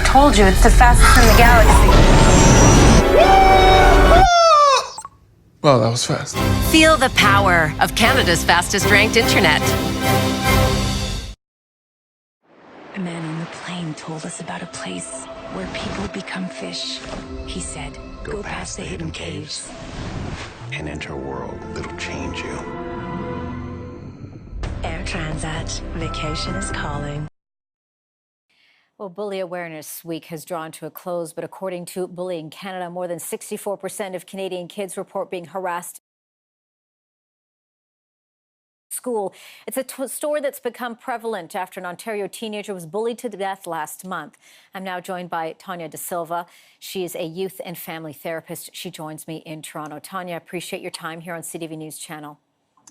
told you, it's the fastest in the galaxy. Well, that was fast. Feel the power of Canada's fastest ranked internet. A man on the plane told us about a place where people become fish. He said, go past the hidden caves and enter a world that'll change you. Air Transat, vacation is calling. Well, Bully Awareness Week has drawn to a close, but according to Bullying Canada, more than 64% of Canadian kids report being harassed at school. It's a story that's become prevalent after an Ontario teenager was bullied to death last month. I'm now joined by Tanya De Silva. She is a youth and family therapist. She joins me in Toronto. Tanya, I appreciate your time here on CTV News Channel.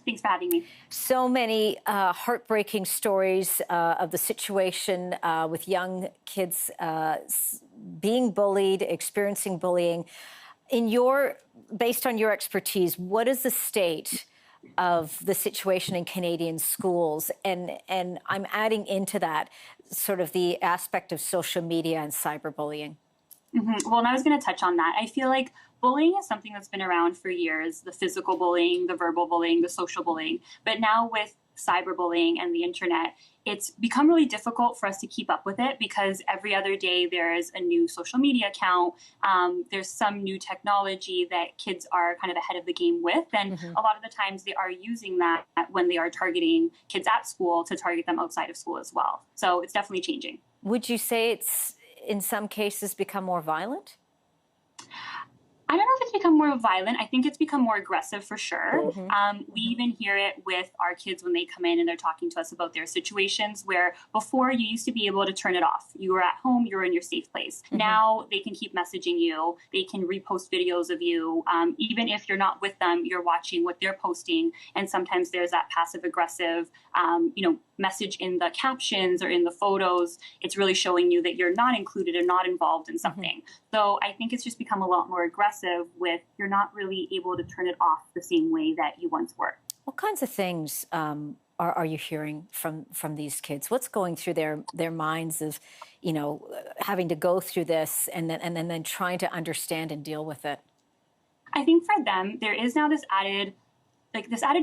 Thanks for having me. So many heartbreaking stories of the situation with young kids being bullied, experiencing bullying. Based on your expertise, what is the state of the situation in Canadian schools? And I'm adding into that sort of the aspect of social media and cyberbullying. Well, and I was going to touch on that. I feel like bullying is something that's been around for years, the physical bullying, the verbal bullying, the social bullying. But now with cyberbullying and the internet, it's become really difficult for us to keep up with it because every other day there's a new social media account. There's some new technology that kids are kind of ahead of the game with. And a lot of the times they are using that when they are targeting kids at school to target them outside of school as well. So it's definitely changing. Would you say it's, in some cases, become more violent? I don't know if it's become more violent. I think it's become more aggressive for sure. We even hear it with our kids when they come in and they're talking to us about their situations where before you used to be able to turn it off. You were at home, you were in your safe place. Now they can keep messaging you. They can repost videos of you. Even if you're not with them, you're watching what they're posting. And sometimes there's that passive aggressive, message in the captions or in the photos. It's really showing you that you're not included or not involved in something. So I think it's just become a lot more aggressive with you're not really able to turn it off the same way that you once were. What kinds of things are you hearing from these kids? What's going through their minds of, having to go through this and then trying to understand and deal with it? I think for them, there is now this added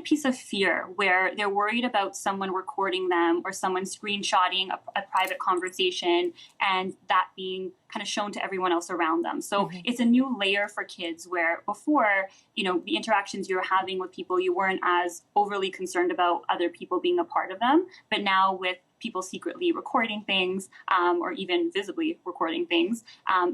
piece of fear where they're worried about someone recording them or someone screenshotting a private conversation and that being kind of shown to everyone else around them. So it's a new layer for kids where before, the interactions you were having with people, you weren't as overly concerned about other people being a part of them. But now with people secretly recording things or even visibly recording things,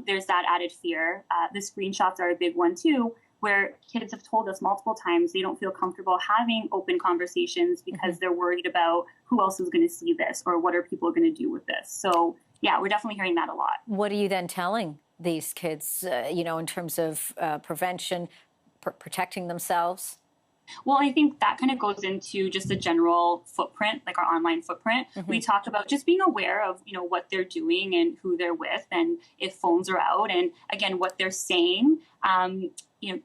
there's that added fear. The screenshots are a big one too, where kids have told us multiple times they don't feel comfortable having open conversations because they're worried about who else is going to see this or what are people going to do with this. So, yeah, we're definitely hearing that a lot. What are you then telling these kids, in terms of prevention, protecting themselves? Well, I think that kind of goes into just the general footprint, like our online footprint. We talked about just being aware of, what they're doing and who they're with and if phones are out and, again, what they're saying.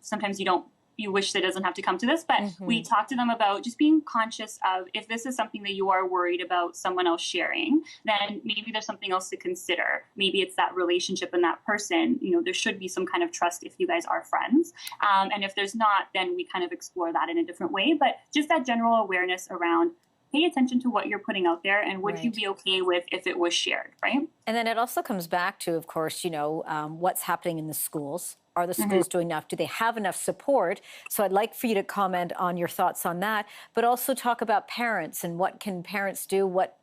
Sometimes you wish that it doesn't have to come to this, but we talked to them about just being conscious of if this is something that you are worried about someone else sharing, then maybe there's something else to consider. Maybe it's that relationship and that person, there should be some kind of trust if you guys are friends. And if there's not, then we kind of explore that in a different way. But just that general awareness around pay attention to what you're putting out there and would you be okay with if it was shared, right? And then it also comes back to, of course, what's happening in the schools. Are the schools doing enough? Do they have enough support? So I'd like for you to comment on your thoughts on that, but also talk about parents and what can parents do, what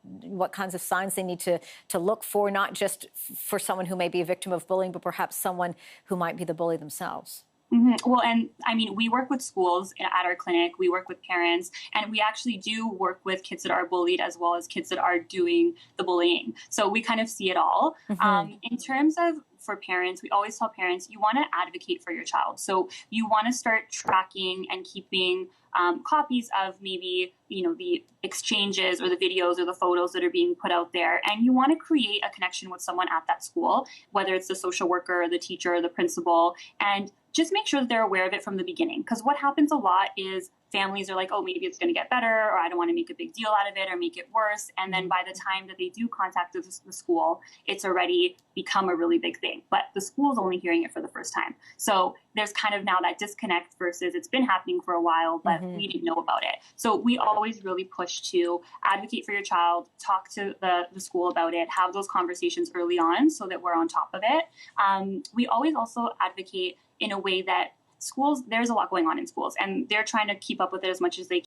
kinds of signs they need to look for, not just for someone who may be a victim of bullying, but perhaps someone who might be the bully themselves. Well, and I mean, we work with schools at our clinic, we work with parents, and we actually do work with kids that are bullied as well as kids that are doing the bullying. So we kind of see it all. In terms of for parents, we always tell parents, you want to advocate for your child. So you want to start tracking and keeping copies of maybe, the exchanges or the videos or the photos that are being put out there. And you want to create a connection with someone at that school, whether it's the social worker, or the teacher, or the principal, and just make sure that they're aware of it from the beginning. Because what happens a lot is families are like, oh, maybe it's going to get better, or I don't want to make a big deal out of it or make it worse. And then by the time that they do contact the school, it's already become a really big thing. But the school's only hearing it for the first time. So there's kind of now that disconnect versus it's been happening for a while, but we didn't know about it. So we always really push to advocate for your child, talk to the school about it, have those conversations early on so that we're on top of it. We always also advocate in a way that schools, there's a lot going on in schools, and they're trying to keep up with it as much as they can.